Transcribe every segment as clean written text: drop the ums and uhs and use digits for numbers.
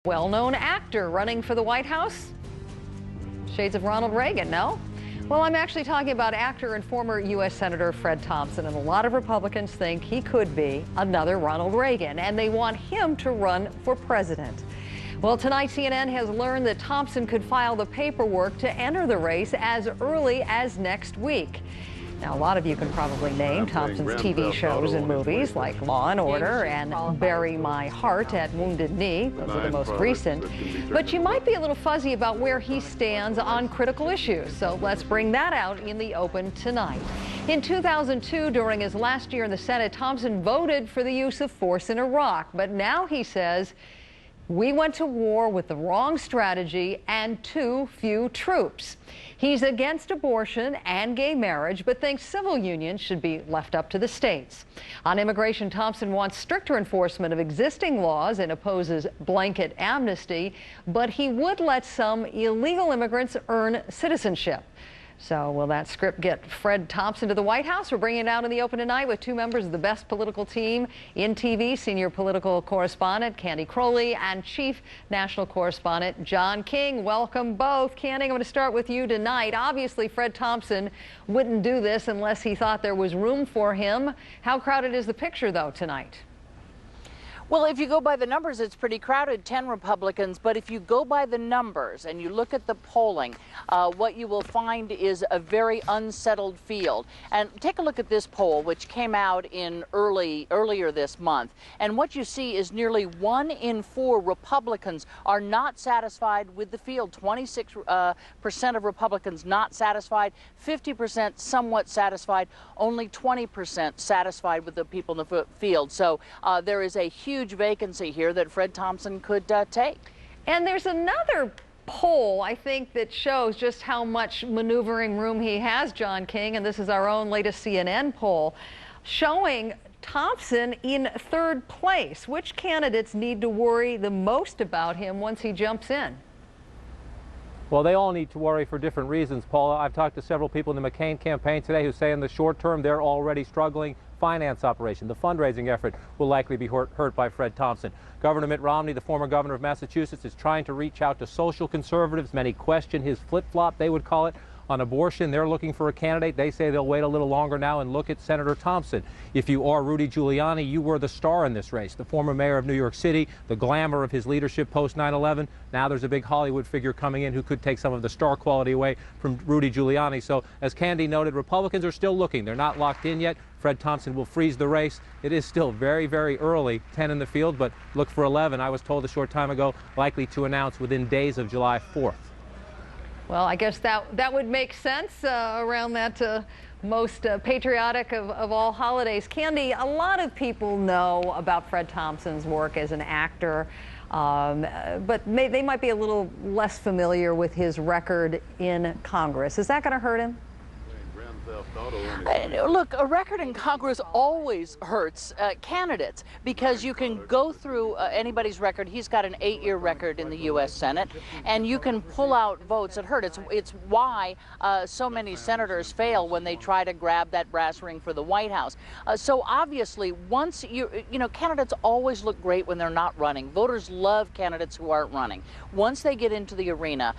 Well-known actor running for the White House? Shades of Ronald Reagan, no? Well, I'm actually talking about actor and former U.S. Senator Fred Thompson, and a lot of Republicans think he could be another Ronald Reagan, and they want him to run for president. Well, tonight CNN has learned that Thompson could file the paperwork to enter the race as early as next week. Now, a lot of you can probably name Thompson's TV shows and movies like Law and Order and Bury My Heart at Wounded Knee. Those are the most recent. But you might be a little fuzzy about where he stands on critical issues. So let's bring that out in the open tonight. In 2002, during his last year in the Senate, Thompson voted for the use of force in Iraq. But now he says, we went to war with the wrong strategy and too few troops. He's against abortion and gay marriage, but thinks civil unions should be left up to the states. On immigration, Thompson wants stricter enforcement of existing laws and opposes blanket amnesty, but he would let some illegal immigrants earn citizenship. So will that script get Fred Thompson to the White House? We're bringing it out in the open tonight with two members of the best political team in TV, senior political correspondent Candy Crowley and chief national correspondent John King. Welcome both. Candy, I'm going to start with you tonight. Obviously, Fred Thompson wouldn't do this unless he thought there was room for him. How crowded is the picture, though, tonight? Well, if you go by the numbers, it's pretty crowded, 10 Republicans. But if you go by the numbers and you look at the polling, what you will find is a very unsettled field. And take a look at this poll, which came out in earlier this month. And what you see is nearly 1 in 4 Republicans are not satisfied with the field. 26% of Republicans not satisfied, 50% somewhat satisfied, only 20% satisfied with the people in the field. So there is a huge vacancy here that Fred Thompson could take. And there's another poll, I think, that shows just how much maneuvering room he has, John King, and this is our own latest CNN poll, showing Thompson in 3rd place. Which candidates need to worry the most about him once he jumps in? Well, they all need to worry for different reasons, Paula. I've talked to several people in the McCain campaign today who say in the short term they're already struggling. Finance operation, the fundraising effort will likely be hurt by Fred Thompson. Governor Mitt Romney, the former governor of Massachusetts, is trying to reach out to social conservatives. Many question his flip-flop, they would call it, on abortion. They're looking for a candidate. They say they'll wait a little longer now and look at Senator Thompson. If you are Rudy Giuliani, you were the star in this race. The former mayor of New York City, the glamour of his leadership post 9/11. Now there's a big Hollywood figure coming in who could take some of the star quality away from Rudy Giuliani. So as Candy noted, Republicans are still looking. They're not locked in yet. Fred Thompson will freeze the race. It is still very, very early, 10 in the field, but look for 11. I was told a short time ago, likely to announce within days of July 4th. Well, I guess that would make sense around that most patriotic of all holidays. Candy, a lot of people know about Fred Thompson's work as an actor, but they might be a little less familiar with his record in Congress. Is that going to hurt him? Look, a record in Congress always hurts candidates because you can go through anybody's record. He's got an 8-year record in the U.S. Senate, and you can pull out votes that hurt. It's why so many senators fail when they try to grab that brass ring for the White House. So obviously, once you know, candidates always look great when they're not running. Voters love candidates who aren't running. Once they get into the arena,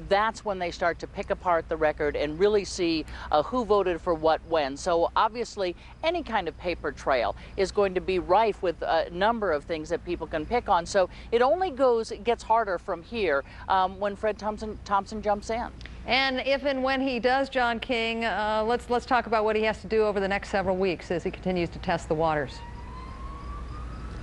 that's when they start to pick apart the record and really see who voted for what when. So obviously any kind of paper trail is going to be rife with a number of things that people can pick on. So it only gets harder from here when Fred Thompson jumps in. And if and when he does, John King, let's talk about what he has to do over the next several weeks as he continues to test the waters.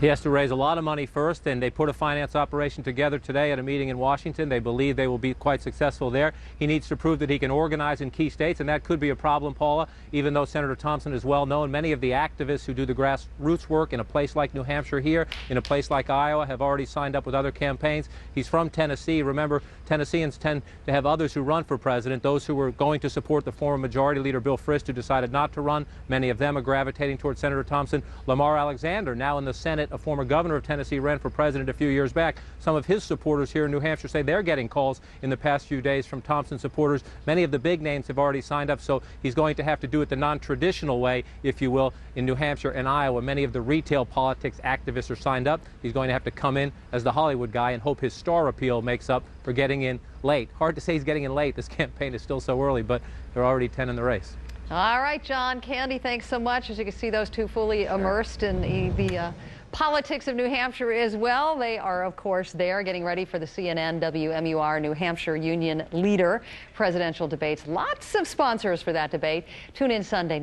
He has to raise a lot of money first, and they put a finance operation together today at a meeting in Washington. They believe they will be quite successful there. He needs to prove that he can organize in key states, and that could be a problem, Paula, even though Senator Thompson is well known. Many of the activists who do the grassroots work in a place like New Hampshire here, in a place like Iowa, have already signed up with other campaigns. He's from Tennessee. Remember, Tennesseans tend to have others who run for president, those who were going to support the former Majority Leader Bill Frist, who decided not to run. Many of them are gravitating towards Senator Thompson. Lamar Alexander, now in the Senate a former governor of Tennessee, ran for president a few years back. Some of his supporters here in New Hampshire say they're getting calls in the past few days from Thompson supporters. Many of the big names have already signed up, so he's going to have to do it the non-traditional way, if you will, in New Hampshire and Iowa. Many of the retail politics activists are signed up. He's going to have to come in as the Hollywood guy and hope his star appeal makes up for getting in late. Hard to say he's getting in late. This campaign is still so early, but there are already 10 in the race. All right, John, Candy, thanks so much. As you can see, those two fully immersed in the politics of New Hampshire as well. They are, of course, there getting ready for the CNN WMUR New Hampshire Union Leader presidential debates. Lots of sponsors for that debate. Tune in Sunday.